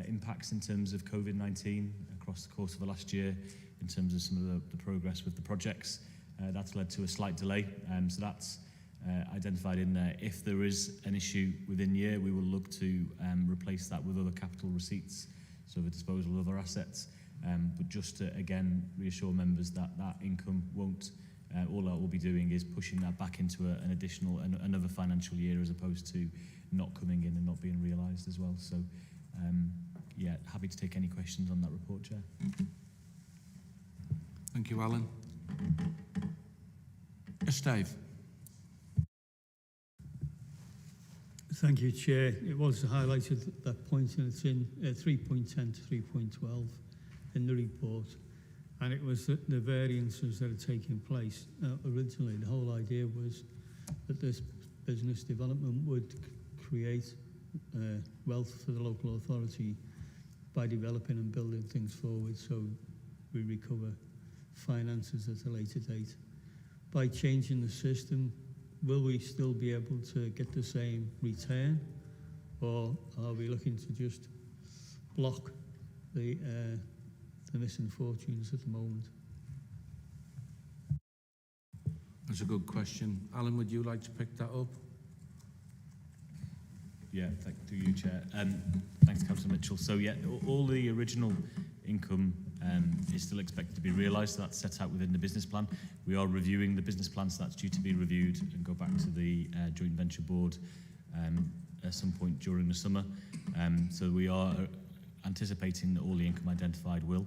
impacts in terms of COVID-19 across the course of the last year in terms of some of the progress with the projects. That's led to a slight delay, so that's identified in there. If there is an issue within year, we will look to replace that with other capital receipts, so the disposal of other assets. But just to again reassure members that that income won't, all that will be doing is pushing that back into an additional, another financial year, as opposed to not coming in and not being realised as well. So yeah, happy to take any questions on that report, Chair. Thank you, Alan. Yes, Dave. Thank you, Chair. It was highlighted at that point, and it's in 3.10 to 3.12 in the report. And it was the variances that are taking place. Originally, the whole idea was that this business development would create wealth for the local authority by developing and building things forward, so we recover finances at a later date. By changing the system, will we still be able to get the same return, or are we looking to just block the missing fortunes at the moment? That's a good question. Alan, would you like to pick that up? Yeah, thank you, Chair. Thanks, Councillor Mitchell. So yeah, all the original income is still expected to be realised. So that's set out within the business plan. We are reviewing the business plan, so that's due to be reviewed and go back to the joint venture board at some point during the summer. So we are anticipating that all the income identified will.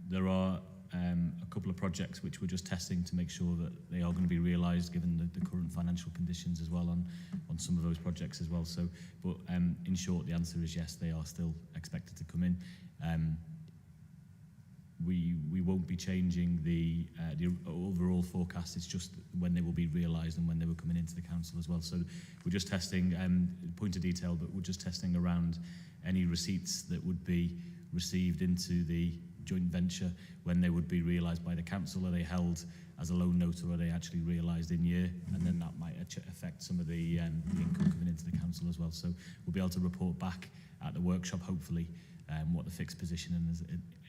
There are a couple of projects which we're just testing to make sure that they are going to be realised given the current financial conditions as well on some of those projects as well. So, but in short, the answer is yes, they are still expected to come in. We won't be changing the overall forecast. It's just when they will be realised and when they were coming into the council as well. So we're just testing, point of detail, but we're just testing around any receipts that would be received into the joint venture when they would be realised by the council. Are they held as a loan note, or are they actually realised in year? And then that might affect some of the income coming into the council as well. So we'll be able to report back at the workshop, hopefully, what the fixed position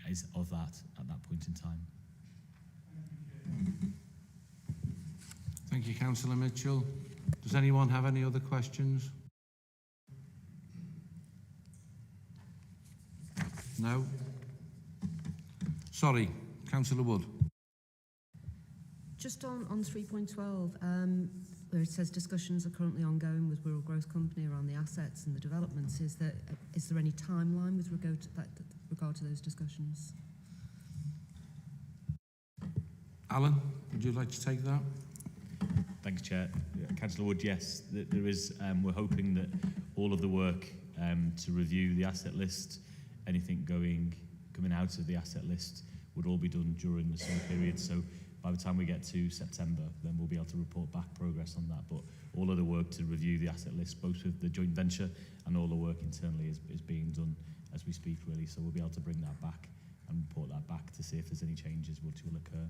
is of that at that point in time. Thank you, Councillor Mitchell. Does anyone have any other questions? No? Sorry, Councillor Wood. Just on 3.12, where it says discussions are currently ongoing with Wirral Growth Company around the assets and the developments, is there any timeline with regard to those discussions? Alan, would you like to take that? Thanks, Chair. Councillor Wood, yes, there is. We're hoping that all of the work to review the asset list, anything coming out of the asset list, would all be done during the summer period. So by the time we get to September, then we'll be able to report back progress on that. But all of the work to review the asset list, both with the joint venture and all the work internally, is being done as we speak, really. So we'll be able to bring that back and report that back to see if there's any changes which will occur.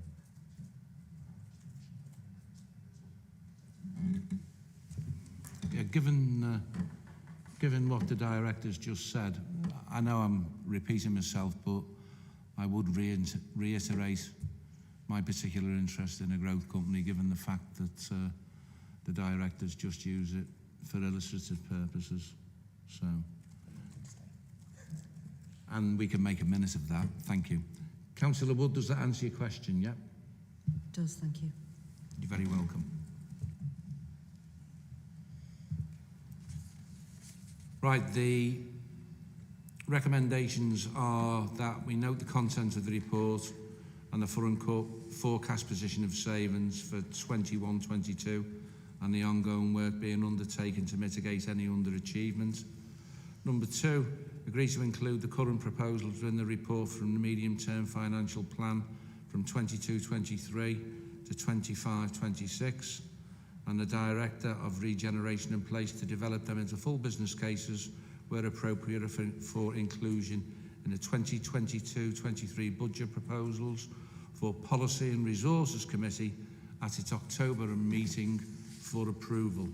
Yeah, given what the director's just said, I know I'm repeating myself, but I would reiterate my particular interest in a growth company, given the fact that the directors just use it for illustrative purposes. So, and we can make a minute of that. Thank you. Councillor Wood, does that answer your question? Yeah? It does, thank you. You're very welcome. Right, the recommendations are that we note the content of the report and the forecast position of savings for 21-22 and the ongoing work being undertaken to mitigate any underachievement. Number 2, agree to include the current proposals in the report from the medium-term financial plan from 22-23 to 25-26 and the Director of Regeneration in place to develop them into full business cases where appropriate for inclusion in the 2022-23 budget proposals for Policy and Resources Committee at its October meeting for approval.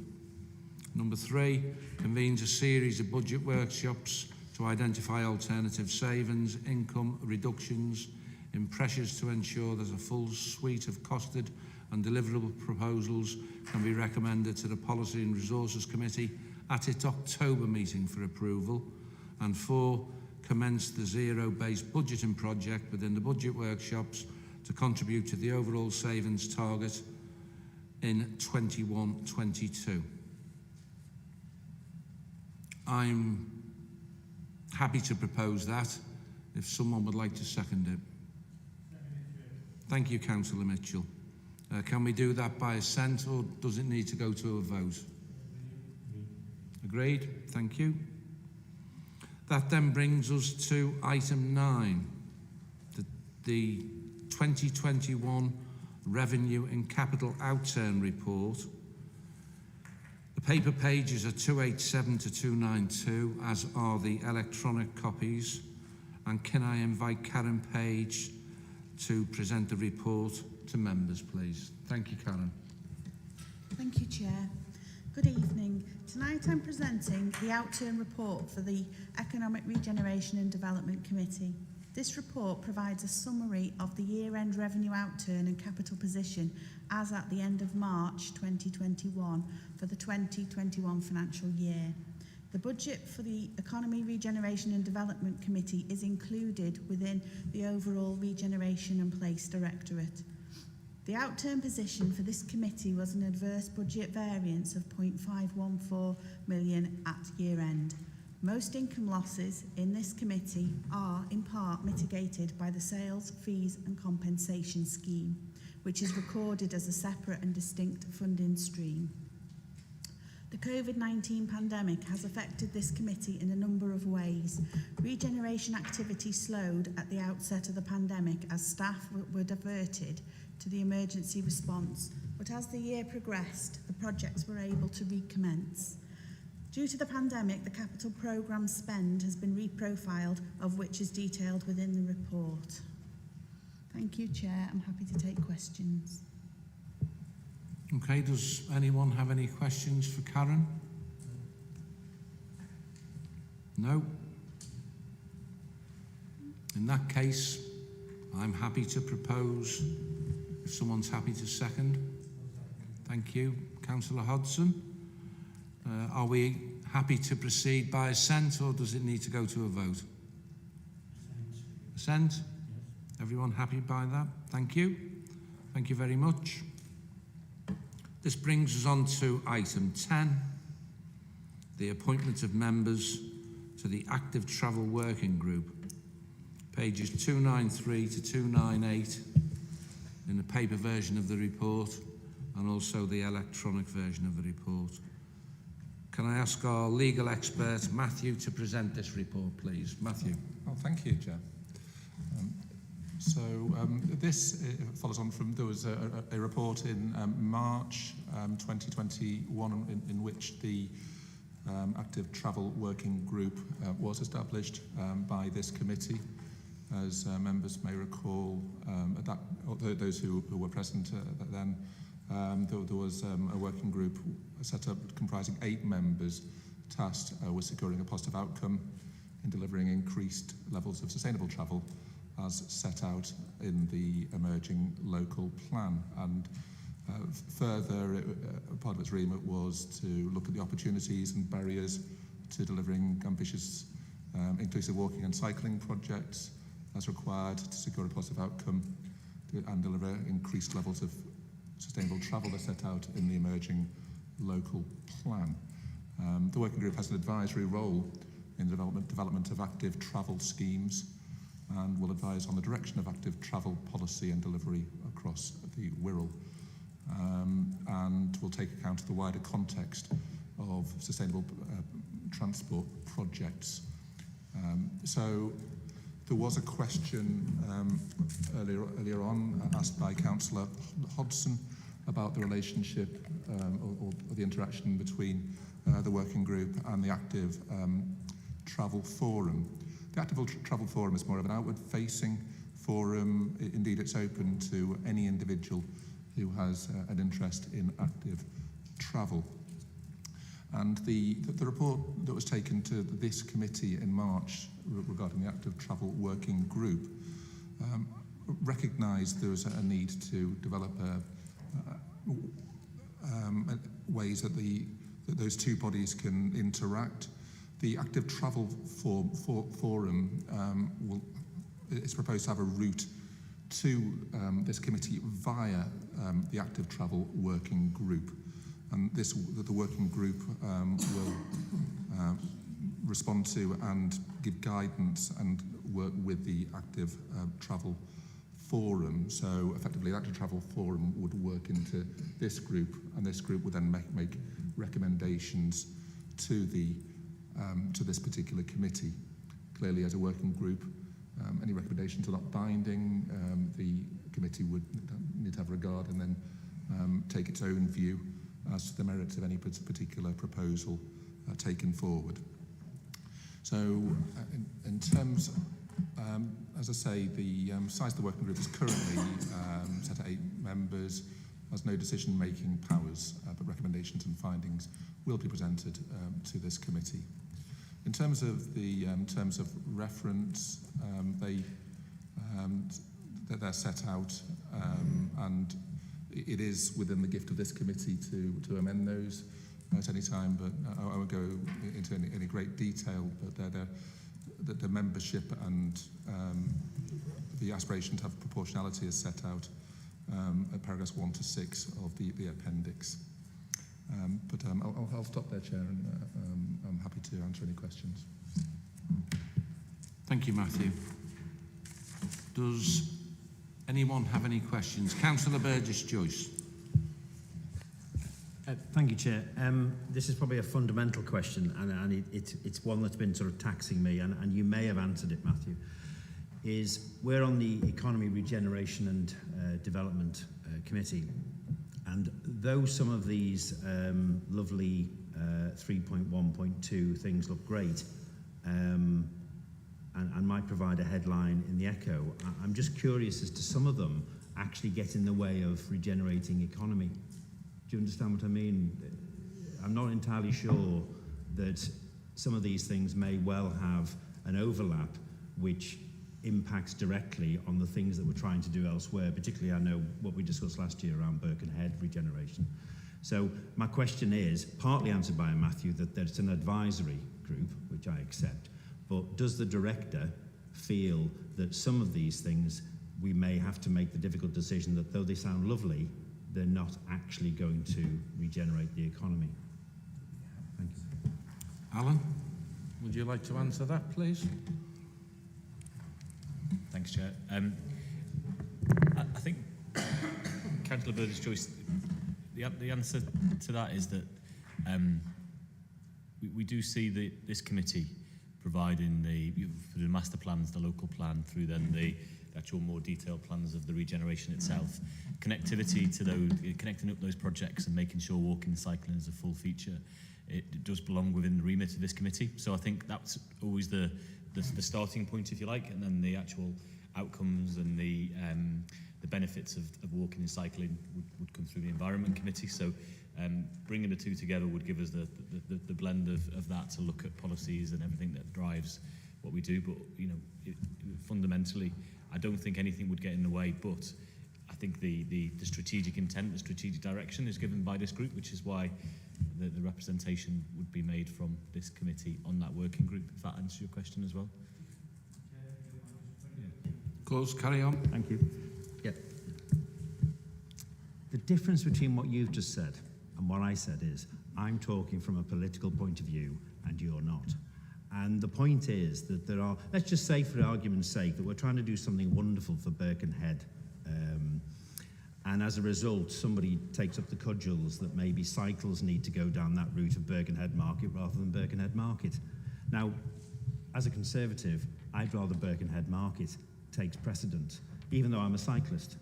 Number 3, convenes a series of budget workshops to identify alternative savings, income reductions, in pressures to ensure that a full suite of costed and deliverable proposals can be recommended to the Policy and Resources Committee at its October meeting for approval. And 4, commence the zero-based budgeting project within the budget workshops to contribute to the overall savings target in 21-22. I'm happy to propose that if someone would like to second it. Thank you, Councillor Mitchell. Can we do that by assent or does it need to go to a vote? Agreed. Thank you. That then brings us to item 9, the 2021 Revenue and Capital Outturn Report. The paper pages are 287 to 292, as are the electronic copies. And can I invite Karen Page to present the report to members, please? Thank you, Karen. Thank you, Chair. Good evening. Tonight I'm presenting the Outturn report for the Economic Regeneration and Development Committee. This report provides a summary of the year-end revenue outturn and capital position as at the end of March 2021 for the 2021 financial year. The budget for the Economy, Regeneration and Development Committee is included within the overall Regeneration and Place Directorate. The outturn position for this committee was an adverse budget variance of 0.514 million at year end. Most income losses in this committee are in part mitigated by the Sales, Fees and Compensation Scheme, which is recorded as a separate and distinct funding stream. The COVID-19 pandemic has affected this committee in a number of ways. Regeneration activity slowed at the outset of the pandemic as staff were diverted to the emergency response, but as the year progressed, the projects were able to recommence. Due to the pandemic, the capital programme spend has been reprofiled, of which is detailed within the report. Thank you, Chair. I'm happy to take questions. Okay, does anyone have any questions for Karen? No? In that case, I'm happy to propose, if someone's happy to second. Thank you. Councillor Hodson. Are we happy to proceed by assent or does it need to go to a vote? Assent? Yes. Everyone happy by that? Thank you. Thank you very much. This brings us on to item 10, the appointment of members to the Active Travel Working Group, pages 293 to 298 in the paper version of the report and also the electronic version of the report. Can I ask our legal expert, Matthew, to present this report, please? Matthew. Well, thank you, Chair. This follows on from, there was a report in March 2021 in which the Active Travel Working Group was established by this committee. As members may recall, those who were present then, there was a working group set up comprising 8 members tasked with securing a positive outcome in delivering increased levels of sustainable travel as set out in the emerging local plan. And further, part of its remit was to look at the opportunities and barriers to delivering ambitious inclusive walking and cycling projects as required to secure a positive outcome and deliver increased levels of sustainable travel as set out in the emerging local plan. The working group has an advisory role in the development of active travel schemes and will advise on the direction of active travel policy and delivery across the Wirral, and will take account of the wider context of sustainable transport projects. So there was a question earlier on asked by Councillor Hodson about the relationship or the interaction between the working group and the Active Travel Forum. The Active Travel Forum is more of an outward-facing forum. Indeed, it's open to any individual who has an interest in active travel. And the report that was taken to this committee in March regarding the Active Travel Working Group recognised there was a need to develop ways that those two bodies can interact. The Active Travel Forum is proposed to have a route to this committee via the Active Travel Working Group. And the working group will respond to and give guidance and work with the Active Travel Forum. So effectively, the Active Travel Forum would work into this group, and this group would then make recommendations to this particular committee. Clearly, as a working group, any recommendations are not binding. The committee would need to have regard and then take its own view as to the merits of any particular proposal taken forward. So in terms, as I say, the size of the working group is currently set at 8 members, has no decision-making powers, but recommendations and findings will be presented to this committee. In terms of the terms of reference, they're set out, and it is within the gift of this committee to amend those at any time, but I won't go into any great detail, but the membership and the aspiration to have proportionality is set out at paragraphs 1 to 6 of the appendix. But I'll stop there, Chair, and I'm happy to answer any questions. Thank you, Matthew. Does anyone have any questions? Councillor Burgess-Joyce. Thank you, Chair. This is probably a fundamental question, and it's one that's been sort of taxing me, and you may have answered it, Matthew. We're on the Economy, Regeneration and Development Committee, and though some of these lovely 3.1.2 things look great, and might provide a headline in the Echo, I'm just curious as to some of them actually get in the way of regenerating economy. Do you understand what I mean? I'm not entirely sure that some of these things may well have an overlap which impacts directly on the things that we're trying to do elsewhere, particularly I know what we discussed last year around Birkenhead regeneration. So my question is, partly answered by Matthew, that it's an advisory group, which I accept, but does the director feel that some of these things we may have to make the difficult decision that though they sound lovely, they're not actually going to regenerate the economy? Thank you. Alan, would you like to answer that, please? Thanks, Chair. I think Councillor Burgess-Joyce, the answer to that is that we do see this committee providing the master plans, the local plan, through then the actual more detailed plans of the regeneration itself. Connectivity to those, connecting up those projects and making sure walking and cycling is a full feature, it does belong within the remit of this committee. So I think that's always the starting point, if you like, and then the actual outcomes and the benefits of walking and cycling would come through the Environment Committee. So bringing the two together would give us the blend of that to look at policies and everything that drives what we do. But fundamentally, I don't think anything would get in the way, but I think the strategic intent, the strategic direction is given by this group, which is why the representation would be made from this committee on that working group, if that answers your question as well. Close, carry on. Thank you. Yeah. The difference between what you've just said and what I said is, I'm talking from a political point of view, and you're not. And the point is that there are, let's just say for argument's sake, that we're trying to do something wonderful for Birkenhead. And as a result, somebody takes up the cudgels that maybe cycles need to go down that route of Birkenhead Market rather than Birkenhead Market. Now, as a Conservative, I'd rather Birkenhead Market takes precedent, even though I'm a cyclist,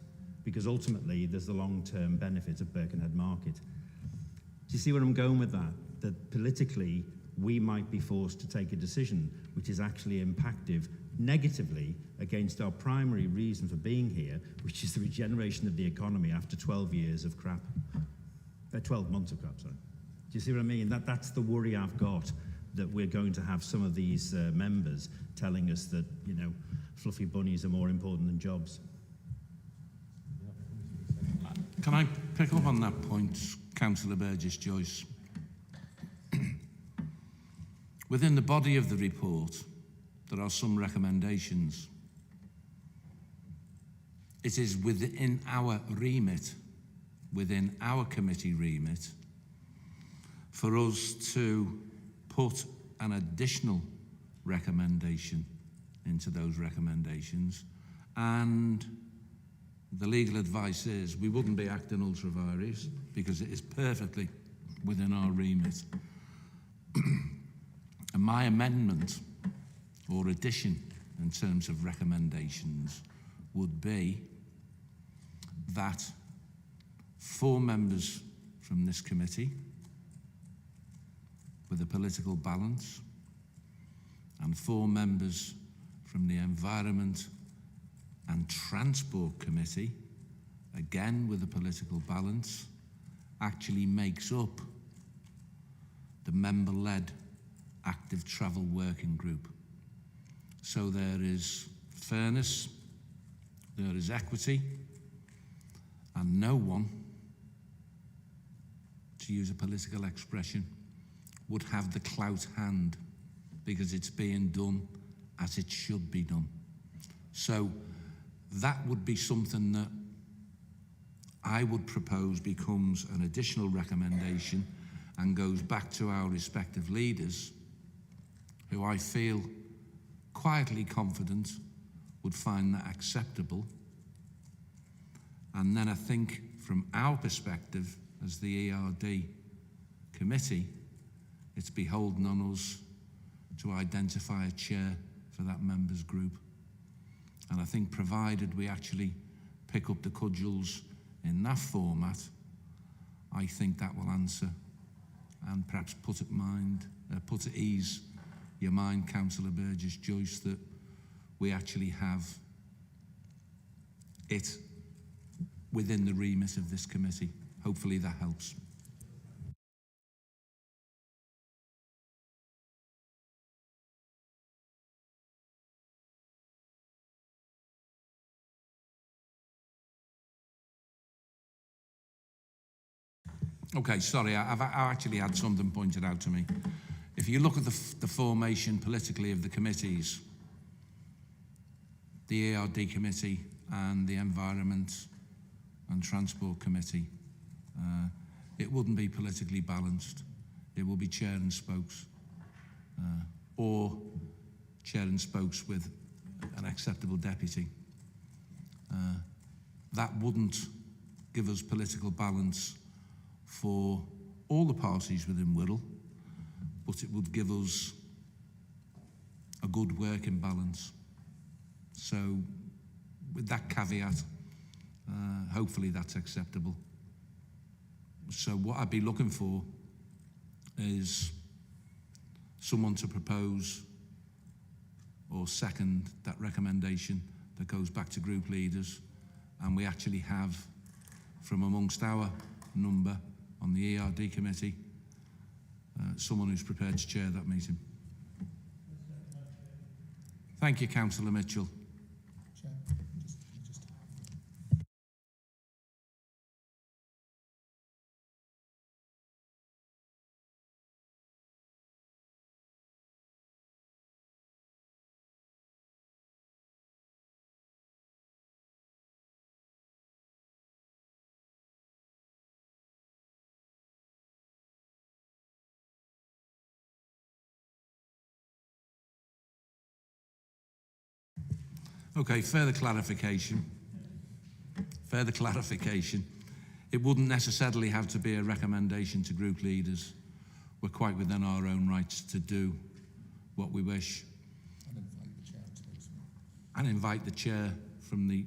because ultimately there's the long-term benefit of Birkenhead Market. Do you see where I'm going with that? That politically, we might be forced to take a decision which is actually impactive negatively against our primary reason for being here, which is the regeneration of the economy after 12 years of crap. 12 months of crap, sorry. Do you see what I mean? That's the worry I've got, that we're going to have some of these members telling us that, you know, fluffy bunnies are more important than jobs. Can I pick up on that point, Councillor Burgess-Joyce? Within the body of the report, there are some recommendations. It is within our remit, within our committee remit, for us to put an additional recommendation into those recommendations, and the legal advice is we wouldn't be acting ultra vires because it is perfectly within our remit. And my amendment or addition in terms of recommendations would be that 4 members from this committee with a political balance and 4 members from the Environment and Transport Committee, again with a political balance, actually makes up the member-led active travel working group. So there is fairness, there is equity, and no one, to use a political expression, would have the clout hand because it's being done as it should be done. So that would be something that I would propose becomes an additional recommendation and goes back to our respective leaders, who I feel quietly confident would find that acceptable. And then I think from our perspective as the ERD committee, it's beholden on us to identify a chair for that members group. And I think provided we actually pick up the cudgels in that format, I think that will answer and perhaps put at ease your mind, Councillor Burgess-Joyce, that we actually have it within the remit of this committee. Hopefully that helps. Okay, sorry, I actually had something pointed out to me. If you look at the formation politically of the committees, the ERD committee and the Environment and Transport Committee, it wouldn't be politically balanced. It will be chair and spokes, or chair and spokes with an acceptable deputy. That wouldn't give us political balance for all the parties within Wirral, but it would give us a good working balance. So with that caveat, hopefully that's acceptable. So what I'd be looking for is someone to propose or second that recommendation that goes back to group leaders, and we actually have from amongst our number on the ERD committee someone who's prepared to chair that meeting. Thank you, Councillor Mitchell. Okay, further clarification. Further clarification. It wouldn't necessarily have to be a recommendation to group leaders. We're quite within our own rights to do what we wish. And invite the chair from the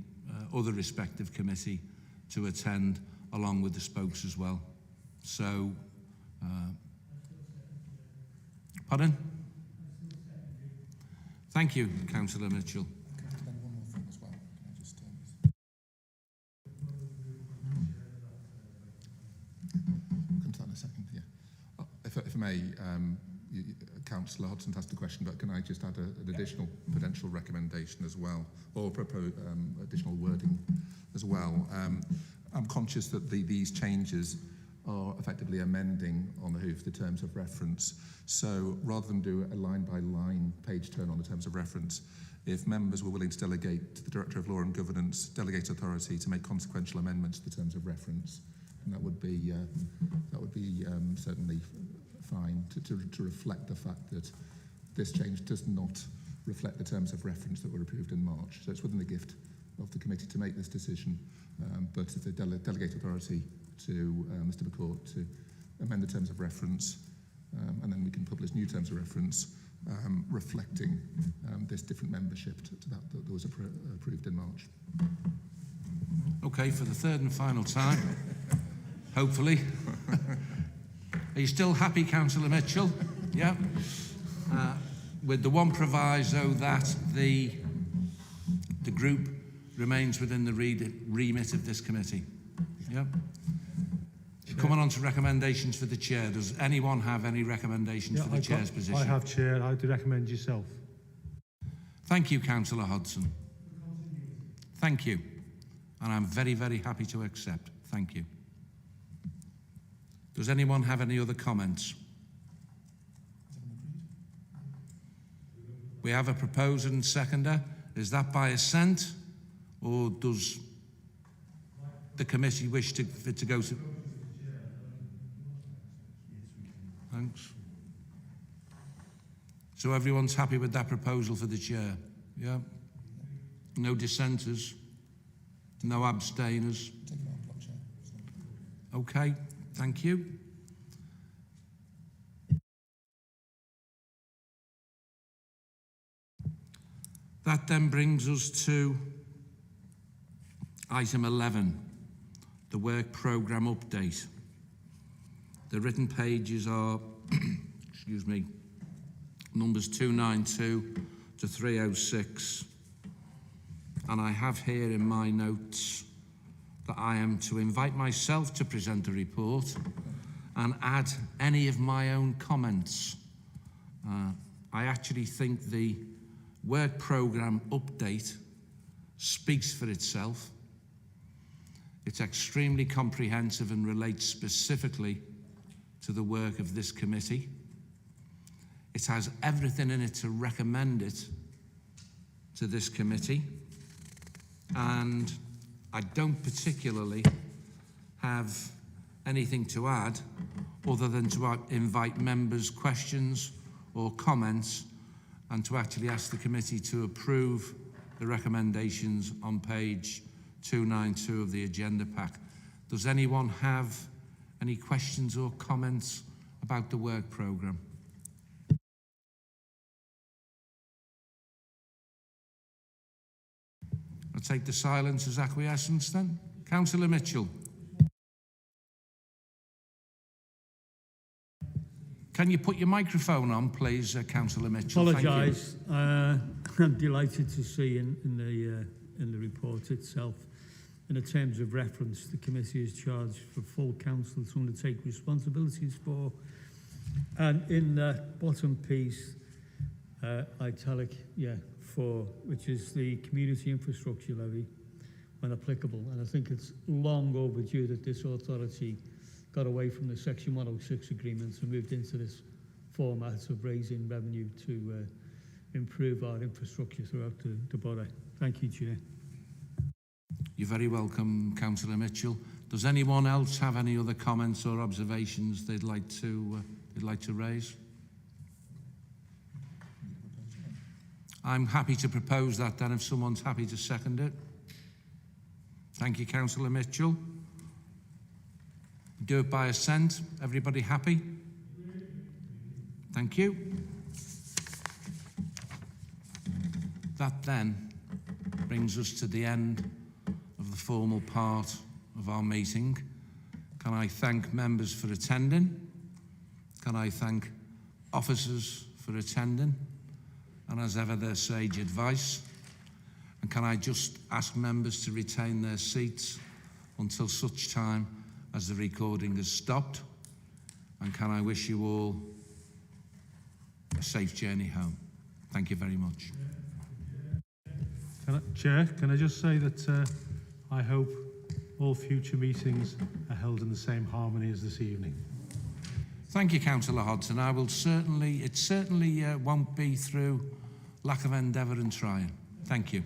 other respective committee to attend, along with the spokes as well. So, pardon? Thank you, Councillor Mitchell. If I may, Councillor Hodson asked a question, but can I just add an additional potential recommendation as well, or propose additional wording as well? I'm conscious that these changes are effectively amending on the hoof the terms of reference. So rather than do a line-by-line page turn on the terms of reference, if members were willing to delegate to the Director of Law and Governance delegate authority to make consequential amendments to the terms of reference, and that would be certainly fine to reflect the fact that this change does not reflect the terms of reference that were approved in March. So it's within the gift of the committee to make this decision, but it's a delegate authority to Mr McCourt to amend the terms of reference, and then we can publish new terms of reference reflecting this different membership to that was approved in March. Okay, for the third and final time, hopefully. Are you still happy, Councillor Mitchell? Yeah. With the one proviso that the group remains within the remit of this committee. Yeah. Coming on to recommendations for the chair. Does anyone have any recommendations for the chair's position? I have, Chair. I would recommend yourself. Thank you, Councillor Hodson. Thank you. And I'm very, very happy to accept. Thank you. Does anyone have any other comments? We have a proposer and seconder. Is that by assent, or does the committee wish for it to go to... Thanks. So everyone's happy with that proposal for the chair? Yeah? No dissenters? No abstainers? Okay, thank you. That then brings us to item 11, the work programme update. The written pages are, excuse me, numbers 292 to 306. And I have here in my notes that I am to invite myself to present a report and add any of my own comments. I actually think the work programme update speaks for itself. It's extremely comprehensive and relates specifically to the work of this committee. It has everything in it to recommend it to this committee, and I don't particularly have anything to add other than to invite members' questions or comments and to actually ask the committee to approve the recommendations on page 292 of the agenda pack. Does anyone have any questions or comments about the work programme? I'll take the silence as acquiescence then. Councillor Mitchell. Can you put your microphone on, please, Councillor Mitchell? Apologise. I'm delighted to see in the report itself, in the terms of reference, the committee is charged for full council to undertake responsibilities for, and in the bottom piece, italic, for, which is the community infrastructure levy, when applicable. And I think it's long overdue that this authority got away from the Section 106 agreements and moved into this format of raising revenue to improve our infrastructure throughout the borough. Thank you, Chair. You're very welcome, Councillor Mitchell. Does anyone else have any other comments or observations they'd like to raise? I'm happy to propose that then if someone's happy to second it. Thank you, Councillor Mitchell. Do it by assent. Everybody happy? Thank you. That then brings us to the end of the formal part of our meeting. Can I thank members for attending? Can I thank officers for attending? And as ever, their sage advice. And can I just ask members to retain their seats until such time as the recording has stopped? And can I wish you all a safe journey home? Thank you very much. Chair, can I just say that I hope all future meetings are held in the same harmony as this evening. Thank you, Councillor Hodson. It certainly won't be through lack of endeavour and trying. Thank you.